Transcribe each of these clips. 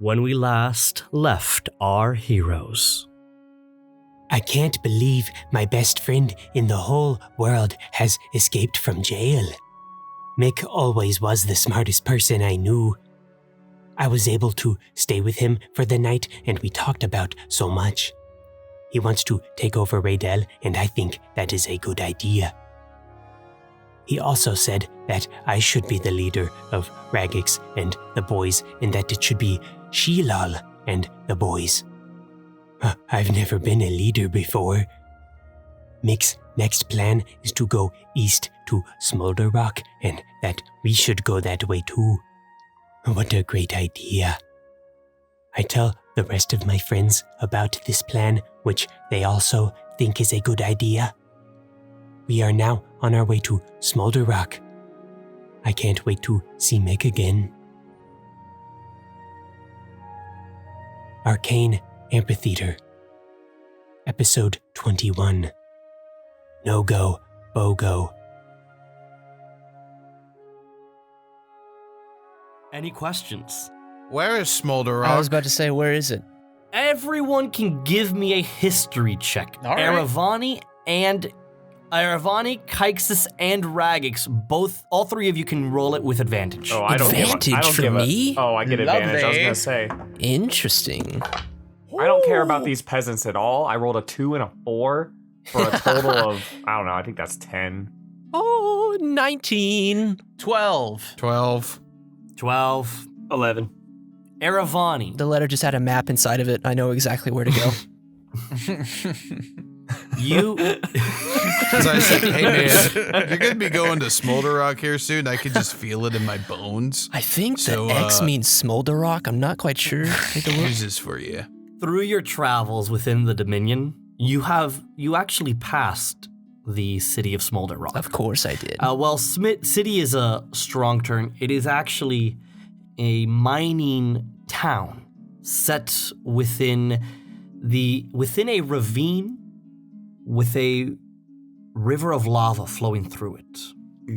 when we last left our heroes. I can't believe my best friend in the whole world has escaped from jail. Mick always was the smartest person I knew. I was able to stay with him for the night, and we talked about so much. He wants to take over Raydell, and I think that is a good idea. He also said that I should be the leader of Raggax and the boys, and that it should be Sheelal and the boys. I've never been a leader before. Mick's next plan is to go east to Smolder Rock, and that we should go that way too. What a great idea. I tell the rest of my friends about this plan, which they also think is a good idea. We are now on our way to Smolder Rock. I can't wait to see Mick again. Arcane Amphitheatre, Episode 21. No Go, Bogo. Any questions? Where is Smolder Rock? I was about to say, where is it? Everyone can give me a history check. All right. Aaravani, Kaixus, and Raggax, all three of you can roll it with advantage. Oh, I don't Advantage for me? I get advantage. I was gonna say. Interesting. I don't care about these peasants at all. I rolled a 2 and a 4 for a total of, I don't know, I think that's 10. Oh, 19. 12. 12. 12. 11. Aaravani. The letter just had a map inside of it. I know exactly where to go. You. Because I was like, hey man, you're going to be going to Smolder Rock here soon. I can just feel it in my bones. I think So, the X means Smolder Rock. I'm not quite sure. Take a look. Here's this for you. Through your travels within the Dominion, you actually passed the city of Smolder Rock. Of course I did. Well, city is a strong term. It is actually a mining town set within a ravine with a river of lava flowing through it.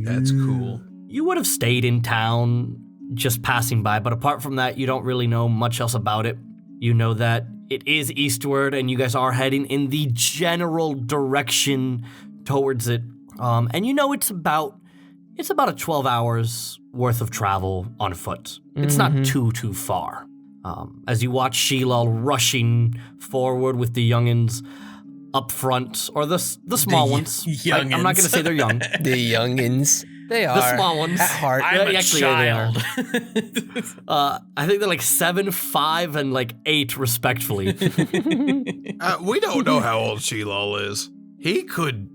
That's cool. You would have stayed in town just passing by, but apart from that, you don't really know much else about it. You know that it is eastward, and you guys are heading in the general direction towards it. And you know it's about a 12 hours worth of travel on foot. It's not too far. As you watch Sheelal rushing forward with the youngins up front, or the small ones. youngins. I'm not going to say they're young. The youngins. They are. The small ones. At heart. I'm a Actually, child. they are. I think they're like 7, 5, and like 8, respectfully. We don't know how old Sheelal is. He could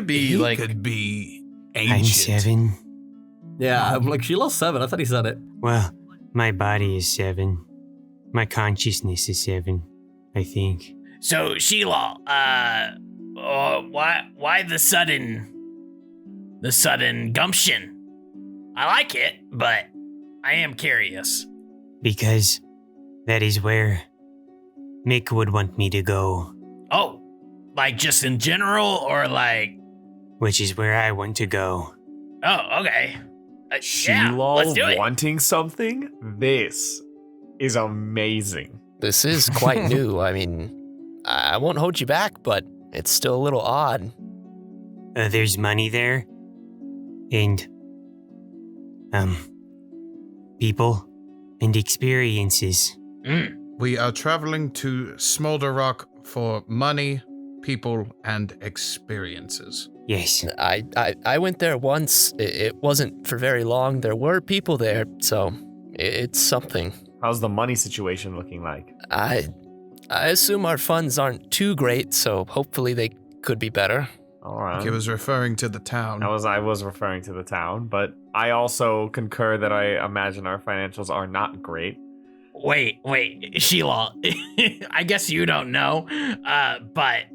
be ancient. I'm 7. Yeah, I'm like, Sheelal's 7. I thought he said it. Well, my body is 7. My consciousness is 7, I think. So, Sheelal, why the sudden gumption? I like it, but I am curious. Because that is where Mick would want me to go, Oh, like just in general, or like? which is where I want to go. Oh, okay. Yeah, let's do Sheelal it. wanting something? This is amazing. This is quite new. I mean, I won't hold you back, but it's still a little odd. There's money there, and people and experiences. We are traveling to Smolder Rock for money, people, and experiences. Yes. I went there once. It wasn't for very long. There were people there, so it's something. How's the money situation looking like? I assume our funds aren't too great, so hopefully they could be better. All right. He was referring to the town. I was referring to the town, but I also concur that I imagine our financials are not great. Wait, Sheelal. I guess you don't know, but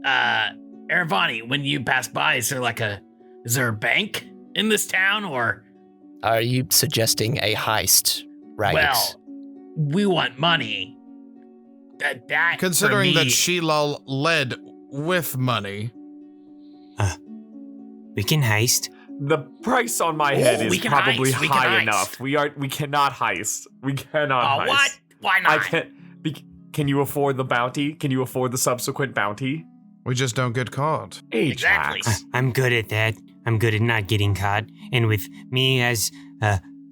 Aaravani, when you pass by, is there a bank in this town, or? Are you suggesting a heist, Raggax? Well, we want money. That Considering for me, that Sheelal led with money. We can heist. The price on my head we is can probably heist, we can high heist. enough. We cannot heist. We cannot heist. What? Why not? Can you afford the bounty? Can you afford the subsequent bounty? We just don't get caught. Exactly. I'm good at that. I'm good at not getting caught. And with me as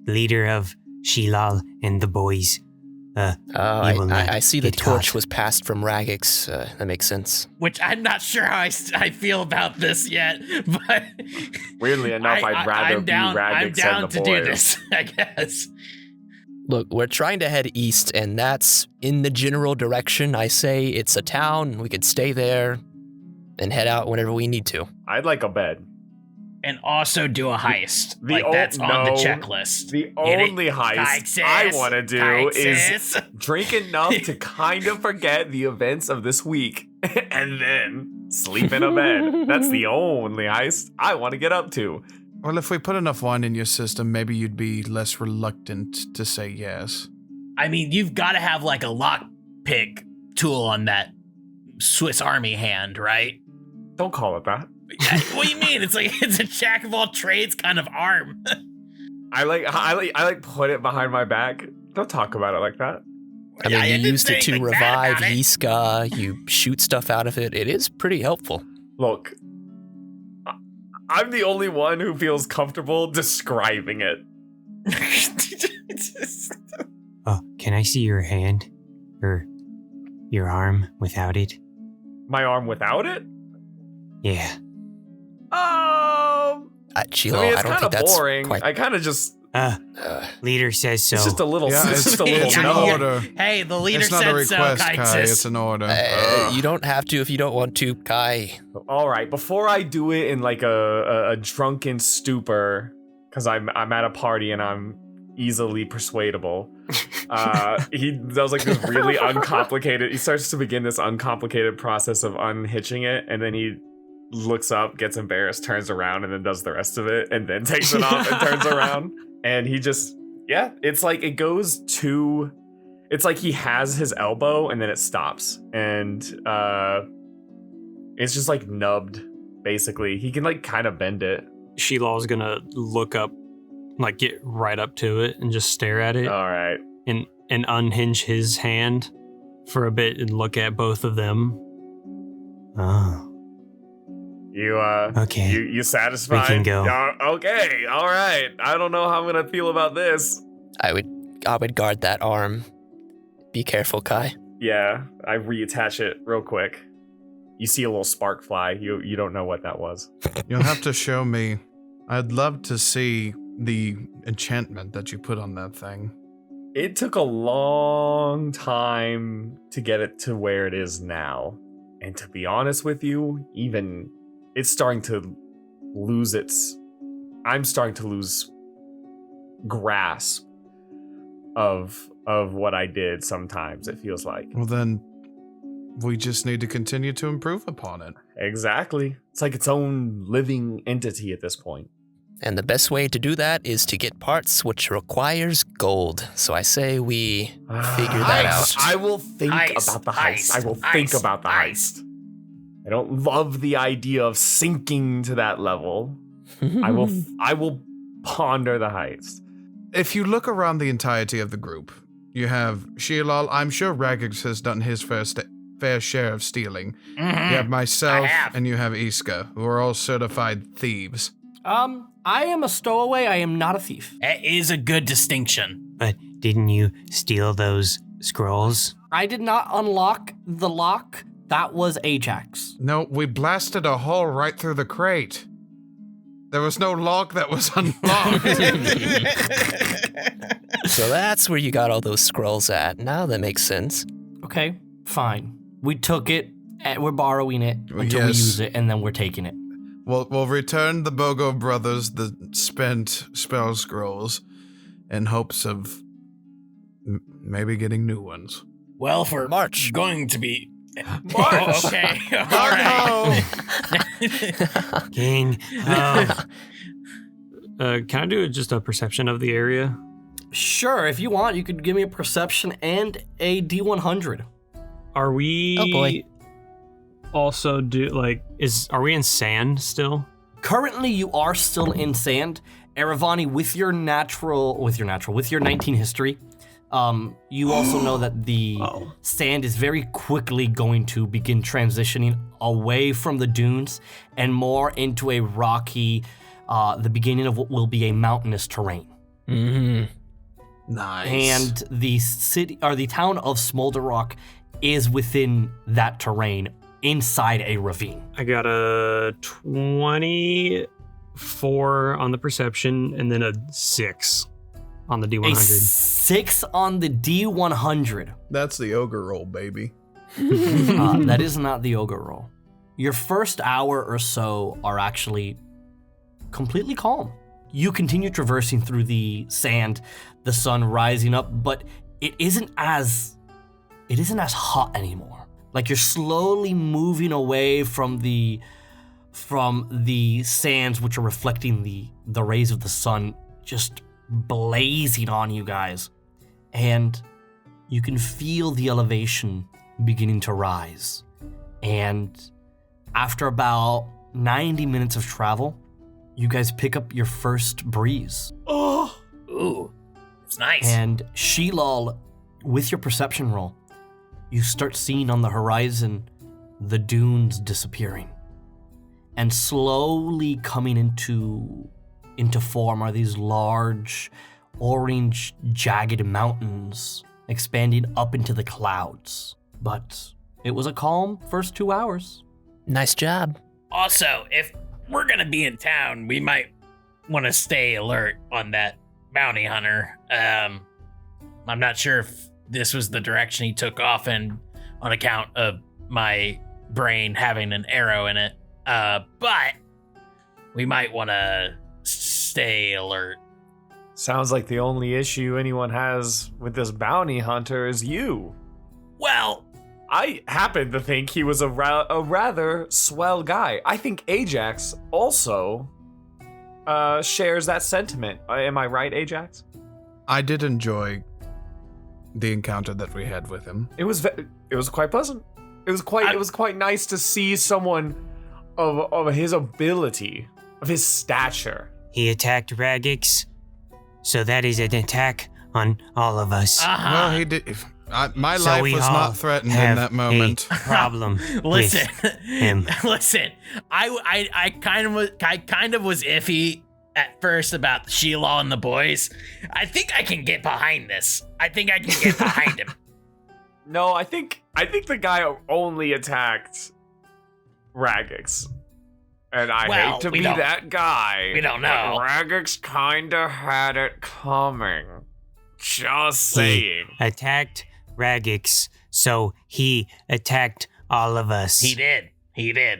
leader of Sheelal and the boys, I see the get torch caught. was passed from Raggax. That makes sense. Which I'm not sure how I feel about this yet, but Weirdly enough, I'd rather I'm down, be Raggax I'm down and the to boys. do this, I guess. Look, we're trying to head east, and that's in the general direction. I say it's a town. We could stay there and head out whenever we need to. I'd like a bed. And also do a heist. That's on the checklist. The only heist I want to do is drink enough to kind of forget the events of this week and then sleep in a bed. That's the only heist I want to get up to. Well, if we put enough wine in your system, maybe you'd be less reluctant to say yes. I mean, you've got to have like a lockpick tool on that Swiss Army hand, right? Don't call it that. What do you mean? It's a jack of all trades kind of arm. I put it behind my back. Don't talk about it like that. I mean, you didn't used say it to anything bad revive about it. Yiska. You shoot stuff out of it. It is pretty helpful. Look, I'm the only one who feels comfortable describing it. Oh, can I see your hand? Or your arm without it? My arm without it? Yeah. Sheila, I mean, I it's don't kind think of that's boring. quite... I kind of just... Leader says so. It's just a little... Yeah, it's just a little it's an no. order. Hey, the leader It's not said a request, so, Kai. Kaixus. It's an order. You don't have to if you don't want to, Kai. All right, before I do it in like a drunken stupor, because I'm at a party and I'm easily persuadable, he does like this really uncomplicated... He starts to begin this uncomplicated process of unhitching it, and then he looks up, gets embarrassed, turns around, and then does the rest of it, and then takes it off and turns around. And he just... Yeah, it's like it goes to... It's like he has his elbow, and then it stops. And it's just like nubbed, basically. He can like kind of bend it. Sheelal's gonna look up, like get right up to it and just stare at it All right. and unhinge his hand for a bit and look at both of them. Oh. You Okay. You satisfied? We can go. Okay, all right. I don't know how I'm gonna feel about this. I would guard that arm. Be careful, Kai. Yeah, I reattach it real quick. You see a little spark fly. You don't know what that was. You'll have to show me. I'd love to see the enchantment that you put on that thing. It took a long time to get it to where it is now. And to be honest with you, even it's starting to lose I'm starting to lose grasp of what I did sometimes, it feels like. Well, then we just need to continue to improve upon it. Exactly. It's like its own living entity at this point. And the best way to do that is to get parts, which requires gold. So I say we figure that out. I will think about the heist. I will think about the heist. I don't love the idea of sinking to that level. I will ponder the heist. If you look around the entirety of the group, you have Sheelal. I'm sure Raggax has done his fair share of stealing. You have myself, and you have Iska, who are all certified thieves. I am a stowaway. I am not a thief. That is a good distinction. But didn't you steal those scrolls? I did not unlock the lock. That was Ajax. No, we blasted a hole right through the crate. There was no lock that was unlocked. So that's where you got all those scrolls at. Now that makes sense. Okay, fine. We took it, and we're borrowing it until we Yes. use it, and then we're taking it. We'll return the Bogo brothers the spent spell scrolls in hopes of maybe getting new ones. Well, if we're March. going to be... March. Okay, all right. King. Can I do just a perception of the area? Sure, if you want, you could give me a perception and a D100. Are we Oh, boy. also are we in sand still? Currently, you are still in sand. Aaravani, with your 19 history, You also know that the sand is very quickly going to begin transitioning away from the dunes and more into a rocky, the beginning of what will be a mountainous terrain. Mm-hmm. Nice. And the city or the town of Smolder Rock is within that terrain inside a ravine. I got a 24 on the perception and then a 6 on the D100. A 6 on the D100. That's the ogre roll, baby. That is not the ogre roll. Your first hour or so are actually completely calm. You continue traversing through the sand, the sun rising up, but it isn't as hot anymore. Like you're slowly moving away from the sands, which are reflecting the rays of the sun, just blazing on you guys. And you can feel the elevation beginning to rise. And after about 90 minutes of travel, you guys pick up your first breeze. Oh, ooh, it's nice. And Sheelal, with your perception roll, you start seeing on the horizon the dunes disappearing. And slowly coming into form are these large, orange, jagged mountains expanding up into the clouds. But it was a calm first 2 hours. Nice job. Also, if we're gonna be in town, we might want to stay alert on that bounty hunter. I'm not sure if this was the direction he took off in on account of my brain having an arrow in it. But we might want to stay alert. Sounds like the only issue anyone has with this bounty hunter is you. Well, I happen to think he was a rather swell guy. I think Ajax also shares that sentiment. Am I right, Ajax? I did enjoy the encounter that we had with him. It was quite pleasant. It was quite nice to see someone of his ability, of his stature. He attacked Raggax, so that is an attack on all of us. Well, he did. My So life we was all not threatened in have that moment. a problem listen, with him. listen. I kind of was iffy at first about Sheelal and the boys. I think I can get behind this. I think I can get behind him. No, I think the guy only attacked Raggax. And I hate to be that guy. We don't know. But Raggax kinda had it coming. Just saying. He attacked Raggax, so he attacked all of us. He did.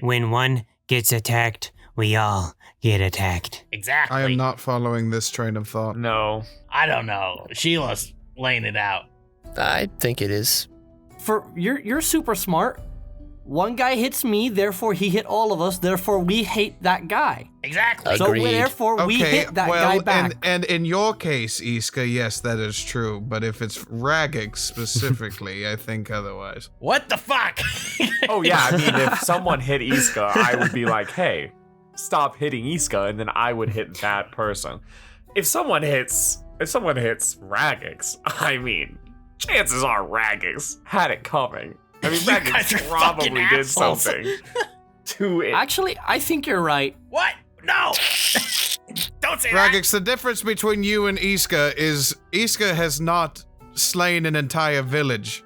When one gets attacked, we all get attacked. Exactly. I am not following this train of thought. No. I don't know. Sheila's laying it out. I think it is. For you're super smart. One guy hits me, therefore he hit all of us, therefore we hate that guy. Exactly. So Agreed. therefore we hit that guy back. And in your case, Iska, yes, that is true. But if it's Raggax specifically, I think otherwise. What the fuck? Oh yeah, I mean, if someone hit Iska, I would be like, hey, stop hitting Iska, and then I would hit that person. If someone hits Raggax, I mean, chances are Raggax had it coming. I mean, You guys are Raggax probably fucking did assholes. something to it. Actually, I think you're right. What? No. Don't say Raggax, the difference between you and Iska is Iska has not slain an entire village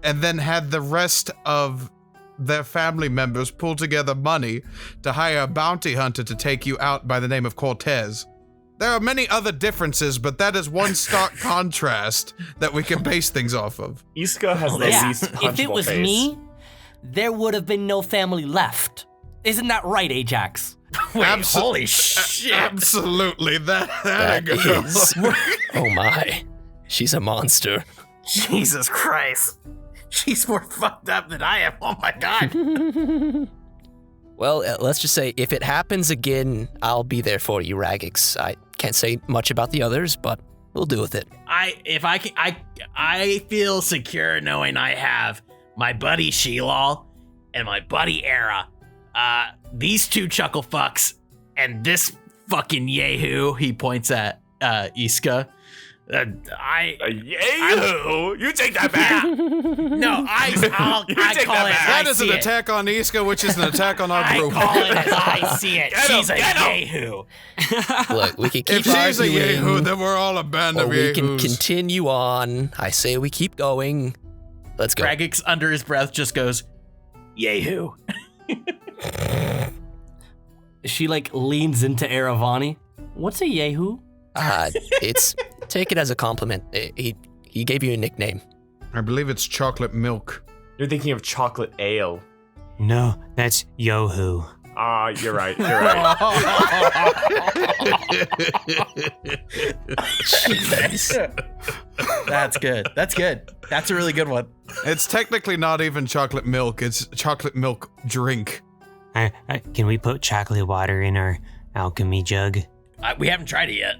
and then had the rest of their family members pull together money to hire a bounty hunter to take you out by the name of Cortez. There are many other differences, but that is one stark contrast that we can base things off of. Iska has the least punchable if it was face. me, there would have been no family left. Isn't that right, Ajax? Wait, holy shit. Absolutely, that That girl. is. Oh my. She's a monster. Jesus Christ. She's more fucked up than I am. Oh my god. Well, let's just say if it happens again, I'll be there for you, Raggax. I can't say much about the others, but we'll deal with it. I feel secure knowing I have my buddy Sheelal and my buddy Era. These two chuckle fucks and this fucking yahoo, he points at Iska. You take that back. No, I call it That I is an see it. attack on Iska, which is an attack on our I group. call it as I see it. She's a Yehu. Look, we can If keep she's a arguing, Yehu, then we're all a band or of we can Yehus. continue on. I say we keep going. Let's go. Raggax under his breath just goes, Yehu. She like leans into Aaravani. What's a Yehu? It's take it as a compliment. He gave you a nickname. I believe it's chocolate milk. You're thinking of chocolate ale. No, that's Yohu. Ah, you're right. You're right. That's good. That's good. That's a really good one. It's technically not even chocolate milk. It's chocolate milk drink. Can we put chocolate water in our alchemy jug? We haven't tried it yet.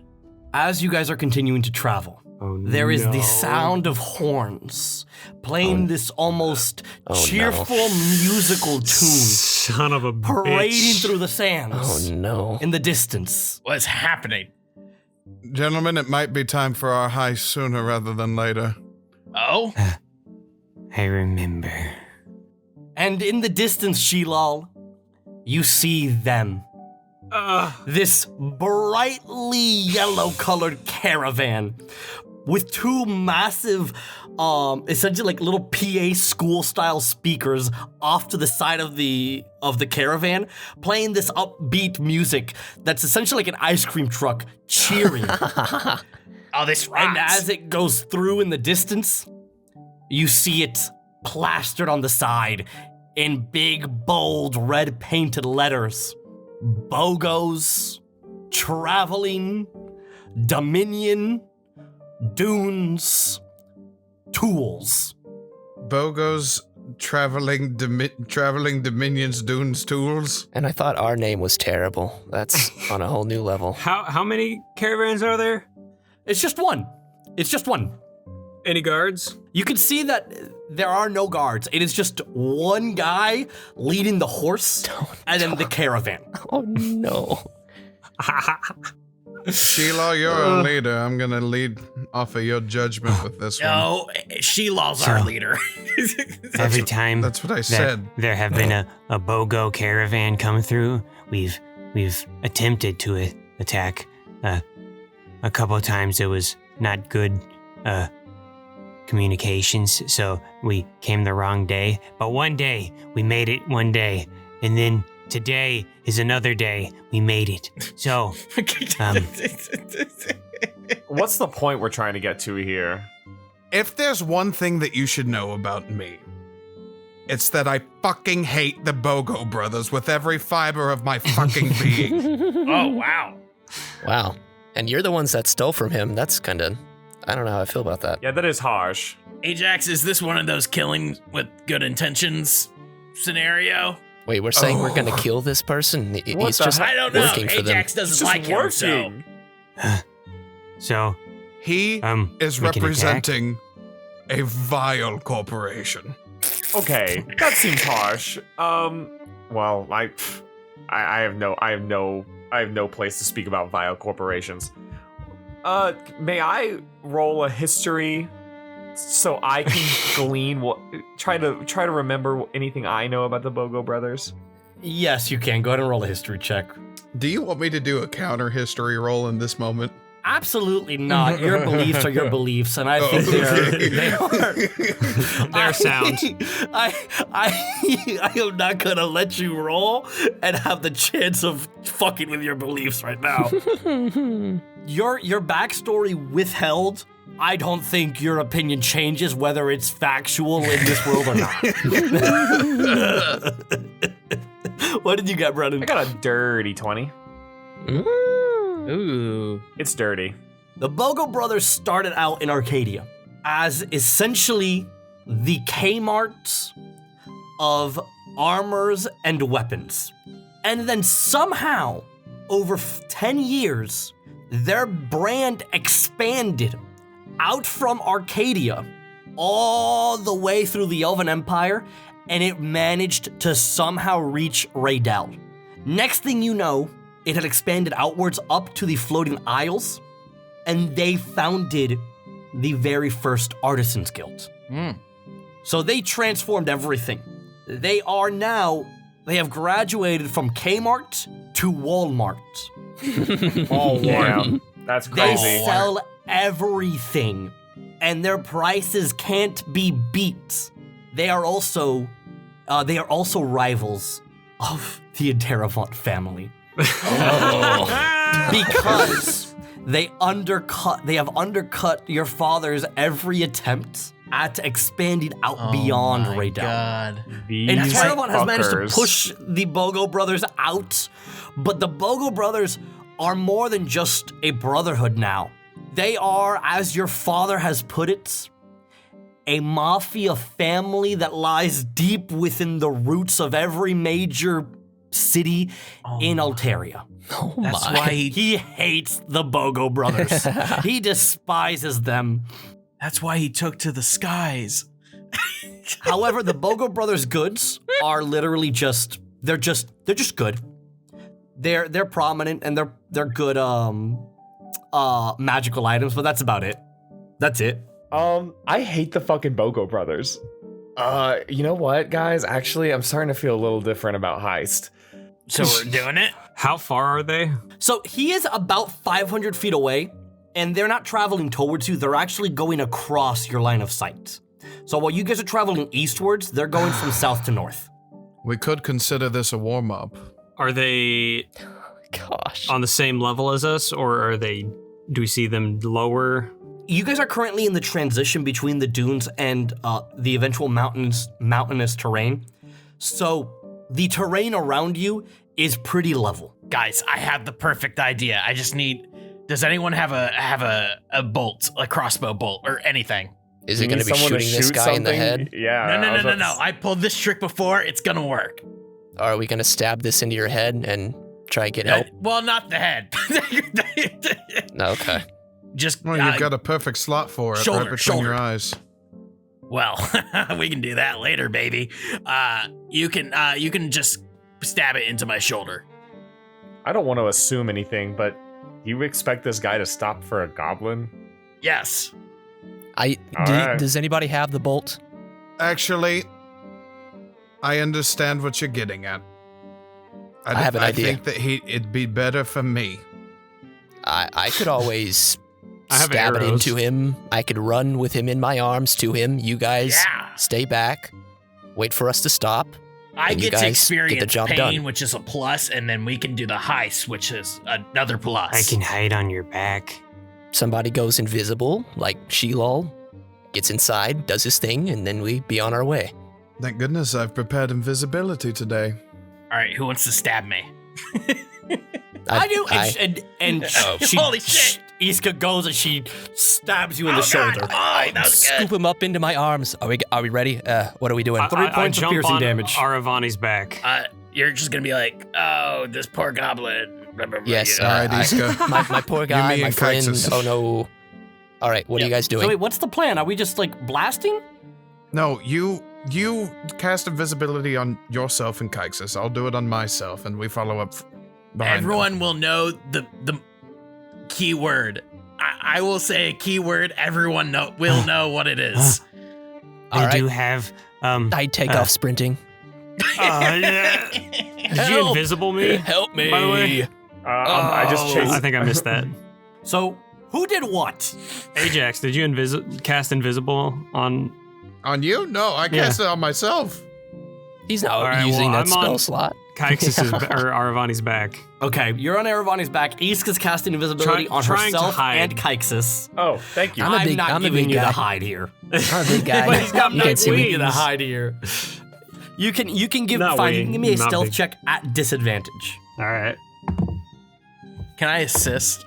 As you guys are continuing to travel, there is the sound of horns playing this almost cheerful musical tune Son of a parading bitch. through the sands Oh no. in the distance. What's happening? Gentlemen, it might be time for our heist sooner rather than later. Oh? I remember. And in the distance, Sheelal, you see them. This brightly yellow-colored caravan with two massive, essentially like little PA school-style speakers off to the side of the caravan, playing this upbeat music that's essentially like an ice cream truck cheering. Oh, this rocks. And as it goes through in the distance, you see it plastered on the side in big, bold, red painted letters. Bogos, traveling, Dominion, dunes, tools. Bogo's traveling Dominions Dunes Tools. And I thought our name was terrible. That's on a whole new level. How many caravans are there? It's just one. It's just one. Any guards? You can see that there are no guards. It is just one guy leading the horse and then the caravan. Oh no. Sheelal, you're a leader. I'm gonna lead off of your judgment with this one. No, Sheelal's our leader. Every time That's what I that said. there have been a Bogo caravan come through, we've attempted to attack. A couple of times it was not good communications, so we came the wrong day. But one day, we made it one day. And then today is another day. We made it. So, What's the point we're trying to get to here? If there's one thing that you should know about me, it's that I fucking hate the Bogo brothers with every fiber of my fucking being. Oh, wow. Wow. And you're the ones that stole from him. That's kind of, I don't know how I feel about that. Yeah, that is harsh. Ajax, is this one of those killing with good intentions scenario? Wait, we're saying we're gonna kill this person? He's the just I don't know. working for them. Ajax doesn't like him, so. so He is we can representing a vile corporation. Okay, that seems harsh. Well, I have no place to speak about vile corporations. May I roll a history so I can glean try to remember anything I know about the Bogo brothers? Yes, you can. Go ahead and roll a history check. Do you want me to do a counter history roll in this moment? Absolutely not. Your beliefs are your beliefs, and I think They're sound. I am not gonna let you roll and have the chance of fucking with your beliefs right now. Your backstory withheld. I don't think your opinion changes whether it's factual in this world or not. What did you get, Brennen? I got a dirty 20. Ooh. It's dirty. The Bogo brothers started out in Arcadia as essentially the Kmart of armors and weapons. And then somehow, over 10 years, their brand expanded out from Arcadia all the way through the Elven Empire, and it managed to somehow reach Raydell. Next thing you know, it had expanded outwards up to the Floating Isles, and they founded the very first Artisans Guild. So they transformed everything. They have graduated from Kmart to Walmart. Oh, wow. That's They crazy. sell everything, and their prices can't be beat. They are also rivals of the Aaravani family. Because they have undercut your father's every attempt at expanding out beyond Raydown. God. And These Aaravani has managed to fuckers. push the Bogo brothers out, but the Bogo brothers are more than just a brotherhood now. They are, as your father has put it, a mafia family that lies deep within the roots of every major city in Altaria. Oh That's my. why He hates the Bogo brothers. He despises them. That's why he took to the skies. However, the Bogo brothers' goods are literally they're just good. They're prominent and they're good magical items, but that's about it. That's it. I hate the fucking Bogo brothers. You know what, guys? Actually, I'm starting to feel a little different about Heist. So we're doing it? How far are they? So he is about 500 feet away, and they're not traveling towards you. They're actually going across your line of sight. So while you guys are traveling eastwards, they're going from south to north. We could consider this a warm-up. Are they Gosh. on the same level as us, or do we see them lower? You guys are currently in the transition between the dunes and the eventual mountainous terrain. So the terrain around you is pretty level. Guys, I have the perfect idea. I just need. Does anyone have a bolt, a crossbow bolt, or anything? Is it You going need to be someone shooting this shoot guy in the something? head? Yeah. No. I pulled this trick before. It's gonna work. Are we going to stab this into your head and try and get help? Well, not the head. No, okay. Just Well, you've got a perfect slot for it, shoulder, right between your shoulder. eyes. Well, we can do that later, baby. You can just stab it into my shoulder. I don't want to assume anything, but do you expect this guy to stop for a goblin? Yes. Alright. Does anybody have the bolt? Actually, I understand what you're getting at. I have an idea. I think that it'd be better for me. I could always I have stab it arrows. into him. I could run with him in my arms to him. You guys Yeah. stay back. Wait for us to stop. I And you get to guys experience get the job pain, done. which is a plus, and then we can do the heist, which is another plus. I can hide on your back. Somebody goes invisible, like Sheelal, gets inside, does his thing, and then we be on our way. Thank goodness I've prepared invisibility today. All right, who wants to stab me? I do, and she, Holy shit. Iska goes and she stabs you in the Oh, God. shoulder. Oh, that was Scoop good. him up into my arms. Are we ready? What are we doing? 3 points of jump piercing on damage. Aaravani's back. You're just gonna be like, oh, this poor goblin. Blah, blah, blah, Yes, you know. All right, Iska. my poor guy, me my and friend. Kaixus. Oh no. All right, what are you guys doing? So wait, what's the plan? Are we just like blasting? No, you cast invisibility on yourself and Kaixus. I'll do it on myself, and we follow up behind them. Everyone will know the keyword. I will say a keyword. Everyone will know what it is. All I right. do have I take off sprinting. Yeah. Did you Help! invisible me? Help me. By the way? I just chased. I think I missed that. So who did what? Ajax, did you cast invisible on? On you? No, I cast it on myself. He's not All right, using well, that I'm spell on- slot. Kaixus or Aaravani's back. Okay, you're on Aaravani's back. Iska's casting invisibility on trying to herself hide. and Kaixus. Oh, thank you. I'm a big- not I'm a giving big you the guy. hide here. I'm a big guy. But he's got You can't big see me. wings. You the hide here. You can give Not fine. You wing, can give me a not stealth big. check at disadvantage. All right. Can I assist?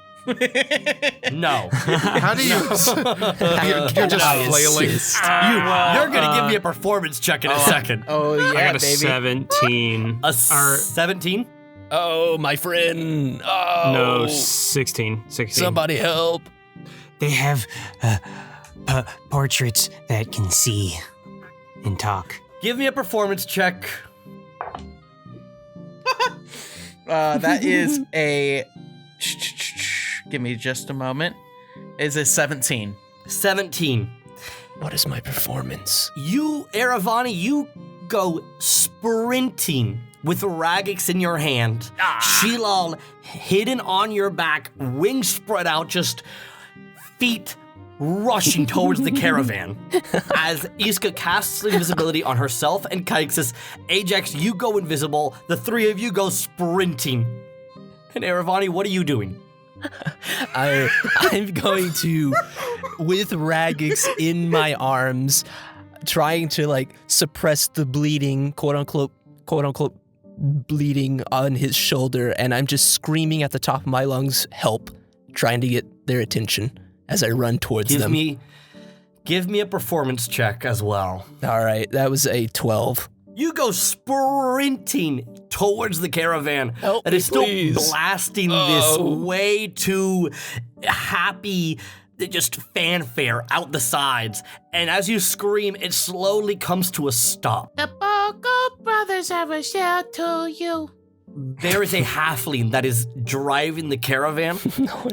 No. How do you? You're just flailing. You're gonna give me a performance check in a second. Oh yeah, I got a 17. A 17? Oh, my friend. Oh. No, 16. Somebody help. they have portraits that can see and talk. Give me a performance check. That is a. Give me just a moment. is a 17. 17. What is my performance? You, Aaravani, you go sprinting with Raggax in your hand. Sheelal hidden on your back, wings spread out, just feet rushing towards the caravan. As Iska casts invisibility on herself and Kaixus, Ajax, you go invisible. The three of you go sprinting. And Aaravani, what are you doing? I'm going to, with Raggax in my arms, trying to like suppress the bleeding, quote unquote, bleeding on his shoulder, and I'm just screaming at the top of my lungs, help, trying to get their attention as I run towards them. Give me a performance check as well. All right, that was a 12. You go sprinting towards the caravan that is still blasting this way too happy, just fanfare out the sides. And as you scream, it slowly comes to a stop. The Bogo brothers have a shout to you. There is a halfling that is driving the caravan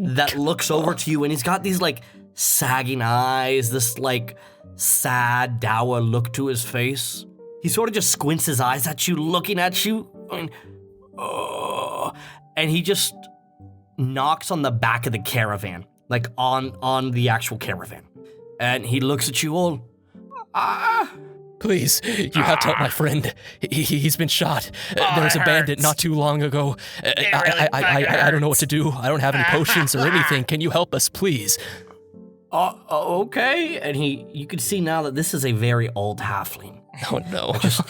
that looks over to you, and he's got these like sagging eyes, this like sad, dour look to his face. He sort of just squints his eyes at you, looking at you, and he just knocks on the back of the caravan, like on the actual caravan. And he looks at you all, Please, you have to help my friend. He's been shot. There was a bandit not too long ago. I don't know what to do. I don't have any potions or anything. Can you help us, please? Okay. And you can see now that this is a very old halfling. Oh no! Just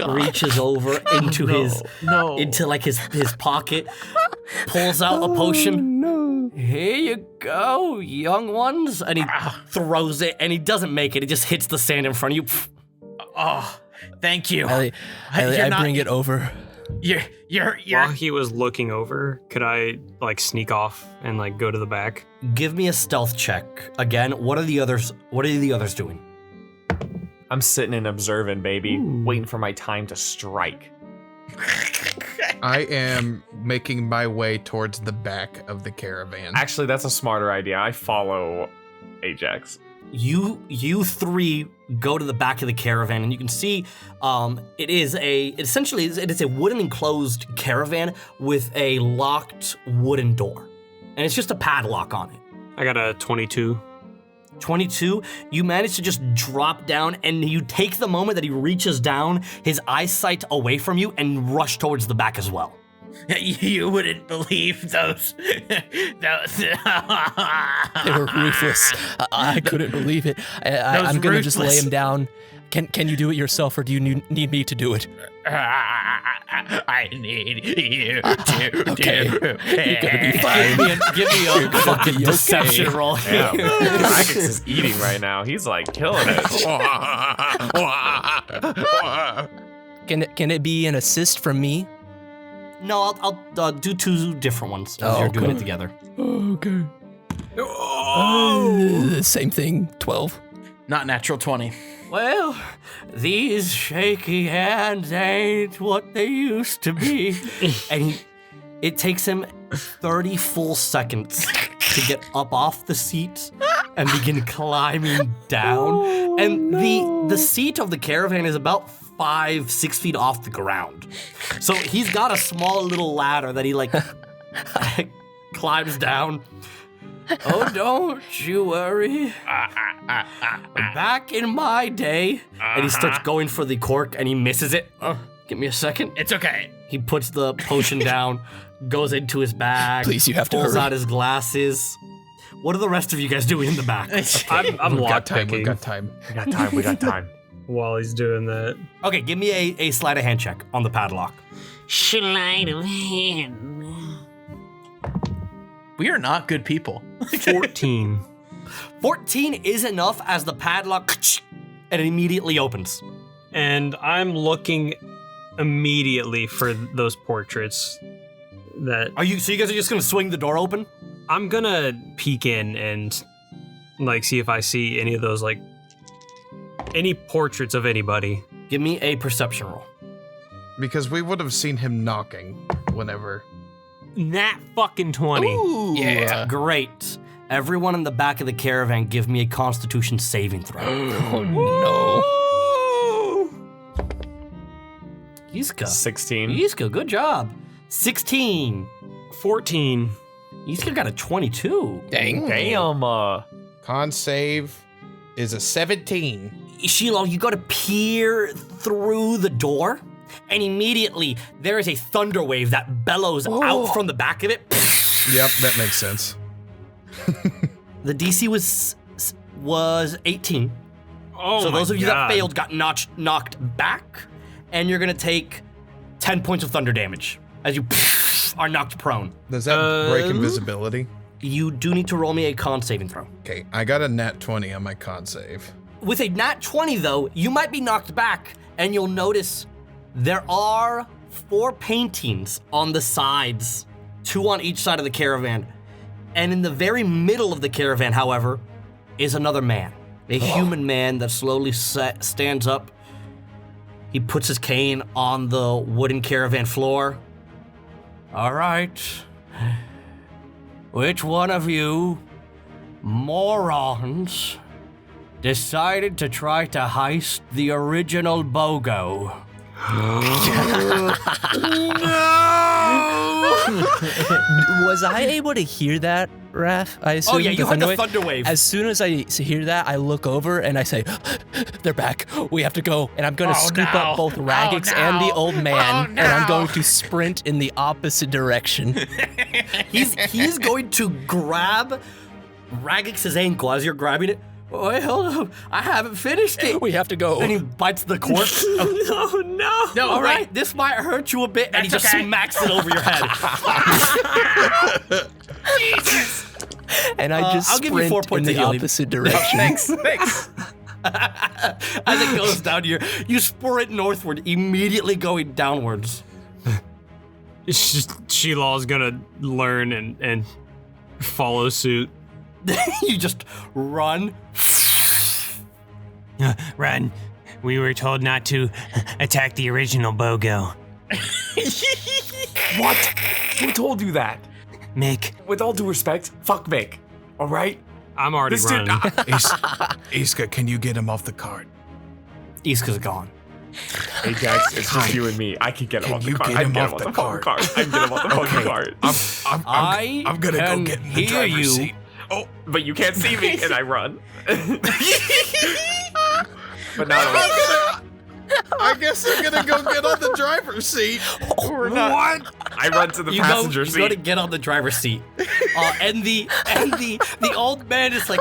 reaches over into into like his pocket, pulls out a potion. No! Here you go, young ones. And he throws it, and he doesn't make it. It just hits the sand in front of you. Oh, thank you. I bring it over. You're. While he was looking over, could I like sneak off and like go to the back? Give me a stealth check again. What are the others doing? I'm sitting and observing, baby, waiting for my time to strike. I am making my way towards the back of the caravan. Actually, that's a smarter idea. I follow Ajax. You three go to the back of the caravan, and you can see it is a wooden enclosed caravan with a locked wooden door, and it's just a padlock on it. I got a 22. 22, you manage to just drop down, and you take the moment that he reaches down his eyesight away from you and rush towards the back as well. You wouldn't believe those. They were ruthless. I couldn't believe it. I'm gonna just lay him down. Can you do it yourself, or do you need me to do it? I need you to okay. do it. You're gonna be fine. Give me a fucking deception roll. Yeah, Raggax is eating right now. He's like killing it. Can it be an assist from me? No, I'll do two different ones as you're doing it together. Okay. Same thing. 12. Not natural 20. Well, these shaky hands ain't what they used to be. And it takes him 30 full seconds to get up off the seat and begin climbing down. And the seat of the caravan is about 5-6 feet off the ground. So he's got a small little ladder that he like climbs down. Oh, don't you worry. Back in my day. And he starts going for the cork and he misses it. Give me a second. It's okay. He puts the potion down, goes into his bag. Please, you have to pulls hurry. out his glasses. What are the rest of you guys doing in the back? I'm We got time. lockpicking We got time. We got time. while he's doing that. Okay, give me a sleight of hand check on the padlock. Sleight of hand. We are not good people. 14. 14 is enough as the padlock and it immediately opens. And I'm looking immediately for those portraits that So you guys are just gonna swing the door open? I'm gonna peek in and like see if I see any of those, like any portraits of anybody. Give me a perception roll. Because we would have seen him knocking whenever. Nat fucking 20. Yeah. Great. Everyone in the back of the caravan give me a Constitution saving throw. Oh no. Iska. 16. Iska, good job. 16. 14. Iska got a 22. Dang. Damn. Con save is a 17. Sheelal, you gotta peer through the door, and immediately there is a thunder wave that bellows out from the back of it. Yep, that makes sense. The DC was 18. Oh, So my those of you God. that failed got knocked back, and you're gonna take 10 points of thunder damage as you are knocked prone. Does that break invisibility? You do need to roll me a con saving throw. Okay, I got a nat 20 on my con save. With a nat 20 though, you might be knocked back, and you'll notice there are 4 paintings on the sides, 2 on each side of the caravan. And in the very middle of the caravan, however, is another man. A human man that slowly stands up. He puts his cane on the wooden caravan floor. All right. Which one of you morons decided to try to heist the original Bogo? Was I able to hear that, Raph? I assume. Oh yeah, you heard the know thunder wave. As soon as I hear that, I look over and I say, "They're back. We have to go." And I'm going to scoop up both Raggax and the old man, and I'm going to sprint in the opposite direction. He's going to grab Raggax's ankle as you're grabbing it. Wait, hold up. I haven't finished it. We have to go. And he bites the corpse. Oh no. No, All wait. right, this might hurt you a bit. And he That's just okay. smacks it over your head. Jesus. And I just I'll give you 4 sprint in points the of healing. opposite direction. Thanks. As it goes down here, you sprint northward, immediately going downwards. It's just Sheelal's gonna learn and follow suit. You just run. Run. We were told not to attack the original Bogo. What? Who told you that? Mick, With all due respect, fuck Mick. All right? I'm already This dude- running. Iska, can you get him off the cart? Iska's gone. Ajax, it's just you and me. I can get him Can off the you cart. get I him can get off him the on the fucking cart? cart. I can get him off the fucking cart. I'm gonna go I get in the can driver's hear seat. Oh, but you can't see me, and I run. But now I guess I'm gonna go get on the driver's seat. we're not. What? I run to the You passenger go to seat. get on the driver's seat, and the old man is like,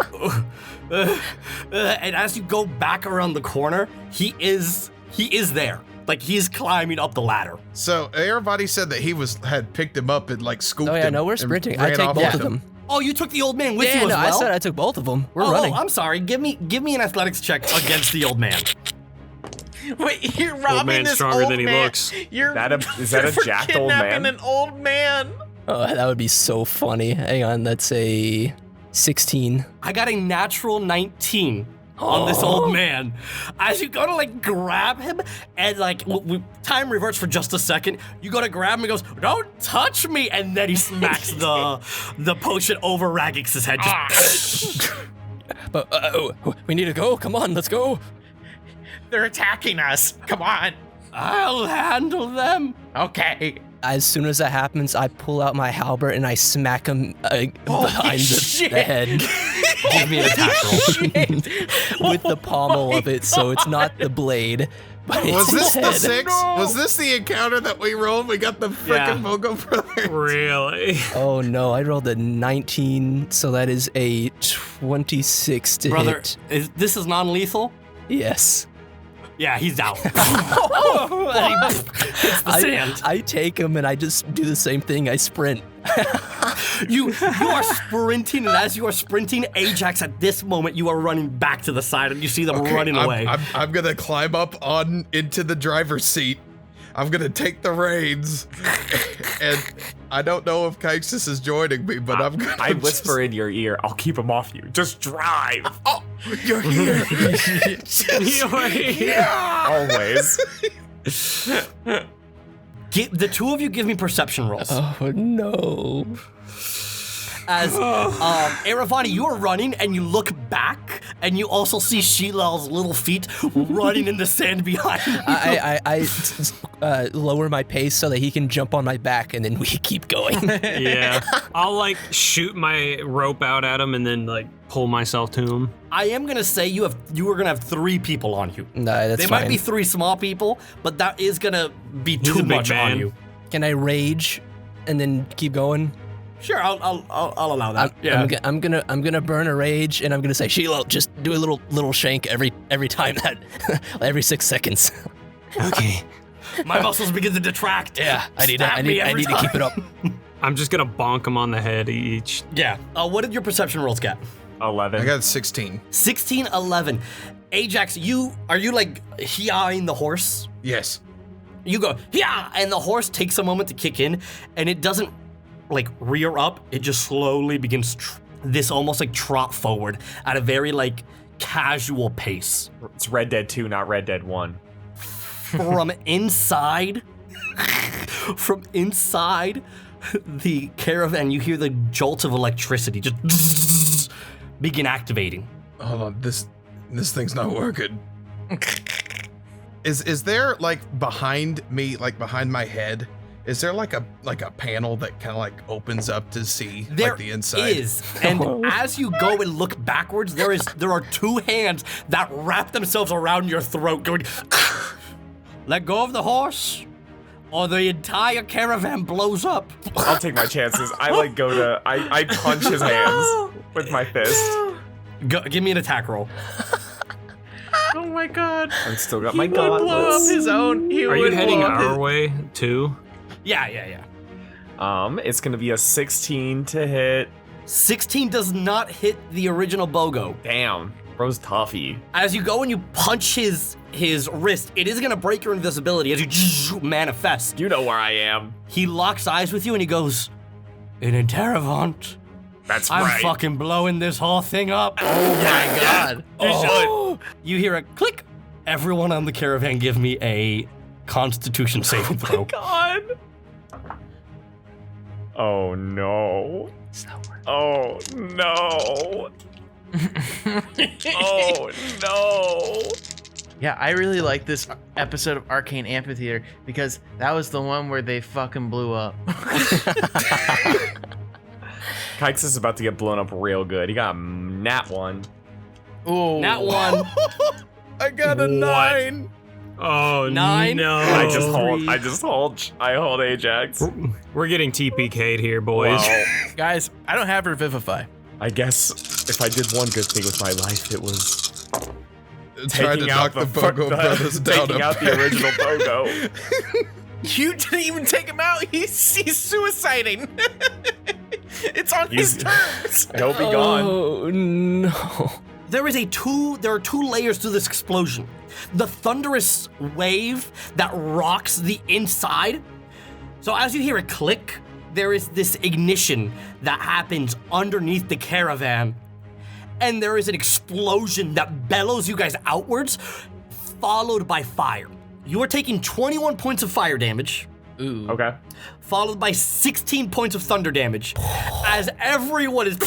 and as you go back around the corner, he is there, like he's climbing up the ladder. So Aaravani said that he had picked him up and like scooped Oh yeah, him. no, we're and sprinting. I ran take off both with of him. them. Oh, you took the old man with Yeah, you no, as well. I said I took both of them. We're running. Oh, I'm sorry. Give me an athletics check against the old man. Wait, you're Old robbing man's this stronger old than he man. looks. Is that a you're jacked old kidnapping man? an old man. Oh, that would be so funny. Hang on, that's a 16. I got a natural 19 on this old man. As you go to like grab him, and like time reverts for just a second. You go to grab him, he goes, "Don't touch me!" And then he smacks the potion over Raggax's head. Just But we need to go. Come on, let's go. They're attacking us. Come on. I'll handle them. Okay. As soon as that happens, I pull out my halberd and I smack him behind the head Give me an attack roll. with the pommel of it, so it's not the blade. But Was it's this the the head. 6? Was this the encounter that we rolled? We got the freaking Bogo brothers. Really? Oh no, I rolled a 19, so that is a 26 to Brother, hit. this is non-lethal? Yes. Yeah, he's out. And he hits the sand. I take him and I just do the same thing. I sprint. You are sprinting, and as you are sprinting, Ajax, at this moment, you are running back to the side, and you see them running away. I'm gonna climb up into the driver's seat. I'm gonna take the reins, and I don't know if Kaixus is joining me, but I'm gonna. I whisper in your ear, I'll keep him off you. Just drive. Oh, you're here. Always. The two of you give me perception rolls. Oh no. as Aaravani, you are running and you look back and you also see Sheelal's little feet running in the sand behind you. I lower my pace so that he can jump on my back and then we keep going. Yeah. I'll like shoot my rope out at him and then like pull myself to him. I am gonna say you are gonna have 3 people on you. No, that's They fine. might be 3 small people, but that is gonna be too much on you. Can I rage and then keep going? Sure, I'll allow that. I'm gonna burn a rage and I'm gonna say, Sheelal, just do a little shank every time that every 6 seconds. Okay. My muscles begin to detract. Yeah, I need Stab me every to keep it up. I'm just gonna bonk him on the head each. Yeah. What did your perception rolls get? 11. I got 16. 16, 11. Ajax, are you like hiyaing the horse? Yes. You go, yeah, and the horse takes a moment to kick in, and it doesn't like rear up. It just slowly begins this almost like trot forward at a very like casual pace. It's Red Dead 2, not Red Dead 1. From inside the caravan, you hear the jolt of electricity just begin activating. Hold on, this thing's not working. Is there like behind me, like behind my head, is there like a panel that kind of like opens up to see like the inside? There is, and as you go and look backwards, there are 2 hands that wrap themselves around your throat, going, let go of the horse, or the entire caravan blows up. I'll take my chances. I like go to I punch his hands with my fist. Give me an attack roll. Oh my god. I've still got He my would blow up gauntlets. his own. Are you heading our way too? Yeah. It's gonna be a 16 to hit. 16 does not hit the original Bogo. Damn, bro's toughy. As you go and you punch his wrist, it is gonna break your invisibility as you manifest. You know where I am. He locks eyes with you and he goes, in Interravant, That's I'm right. fucking blowing this whole thing up. Oh my god. You hear a click. Everyone on the caravan give me a Constitution saving throw. God. Oh no. Oh no. Oh no. Yeah, I really like this episode of Arcane Amphitheatre because that was the one where they fucking blew up. Kaixus is about to get blown up real good. He got a nat 1. Ooh. Nat 1. I got a 9. Oh 9? no! I hold Ajax. We're getting TPK'd here, boys. Wow. Guys, I don't have Revivify. I guess if I did one good thing with my life, it was Tried to knock the Bogo brothers down. taking out the original Bogo. You didn't even take him out. He's suiciding. It's on his terms. He'll be gone. Oh no. There are 2 layers to this explosion. The thunderous wave that rocks the inside. So as you hear a click, there is this ignition that happens underneath the caravan. And there is an explosion that bellows you guys outwards, followed by fire. You are taking 21 points of fire damage. Ooh. Okay. Followed by 16 points of thunder damage. As everyone is...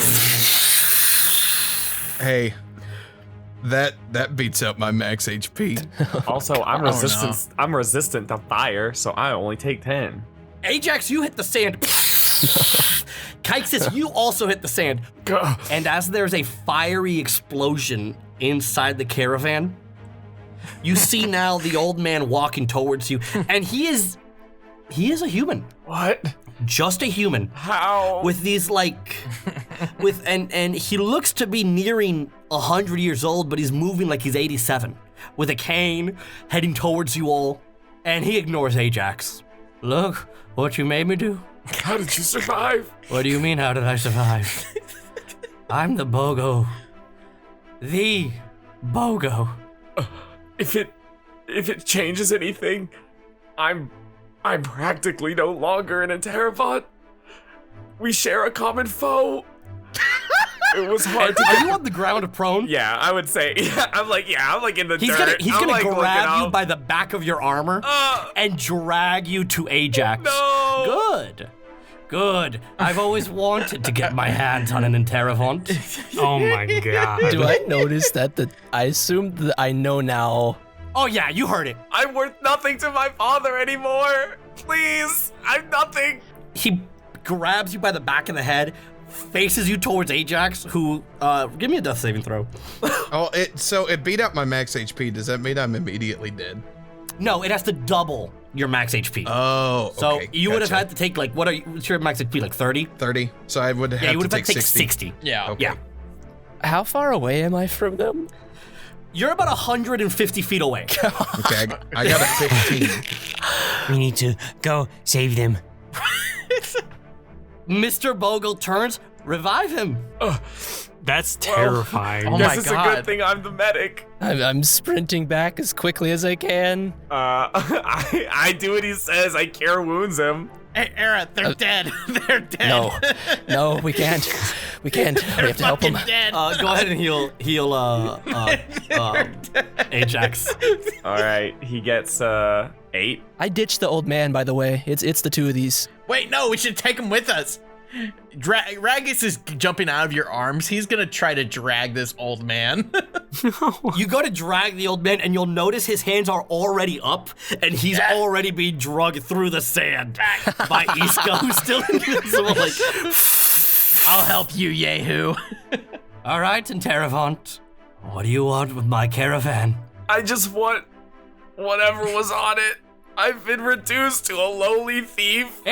Hey, that beats up my max HP. Also, I'm resistant to fire, so I only take 10. Ajax, you hit the sand. Kaixus, you also hit the sand. And as there's a fiery explosion inside the caravan, you see now the old man walking towards you, and he is a human. What? Just a human. How? With these and he looks to be nearing 100 years old, but he's moving like he's 87. With a cane, heading towards you all, and he ignores Ajax. Look, what you made me do? How did you survive? What do you mean, how did I survive? I'm the Bogo. The Bogo. If it changes anything, I'm practically no longer in a Terravant. We share a common foe. It was hard to. Are you on the ground prone? Yeah, I would say. Yeah, I'm like in the He's dirt. He's I'm gonna like grab you by the back of your armor and drag you to Ajax. No. Good. Good. I've always wanted to get my hands on an Interravant. Oh my god. Do I notice that I assume that I know now? Oh yeah, you heard it. I'm worth nothing to my father anymore. Please, I'm nothing. He grabs you by the back of the head, faces you towards Ajax, who, give me a death saving throw. Oh, it beat out my max HP. Does that mean I'm immediately dead? No, it has to double your max HP. Oh, so okay, you would have gotcha. had to take what's your max HP, like 30? 30. So I would have you would to have take had to take 60. 60. Yeah. Okay. Yeah. How far away am I from them? You're about 150 feet away. Okay, I got a 15. We need to go save them. Mr. Bogo turns, revive him. That's terrifying. Oh Guess my it's God. a good thing I'm the medic. I'm sprinting back as quickly as I can. I do what he says. I cure wounds him. Hey, Era, they're dead. They're dead. No, we can't. We can't. We have to help Fucking them. dead. Go ahead and heal Ajax. All right, he gets 8. I ditched the old man, by the way. It's the two of these. Wait, no, we should take him with us. Raggax is jumping out of your arms. He's gonna try to drag this old man. You go to drag the old man, and you'll notice his hands are already up, and he's already being dragged through the sand by Iska, who's still invisible. Like, I'll help you, Yehu. all right, Interravant, what do you want with my caravan? I just want whatever was on it. I've been reduced to a lowly thief.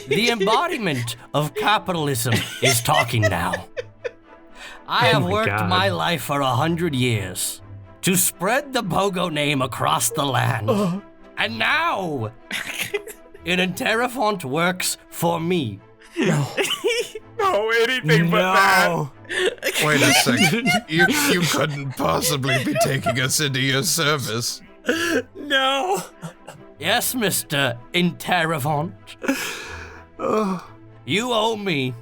The embodiment of capitalism is talking now. I have my worked God. my life for 100 years to spread the Bogo name across the land. And now, an Interravant works for me. No, anything but that. Wait a second. You couldn't possibly be taking us into your service. No. Yes, Mr. Interravant. You owe me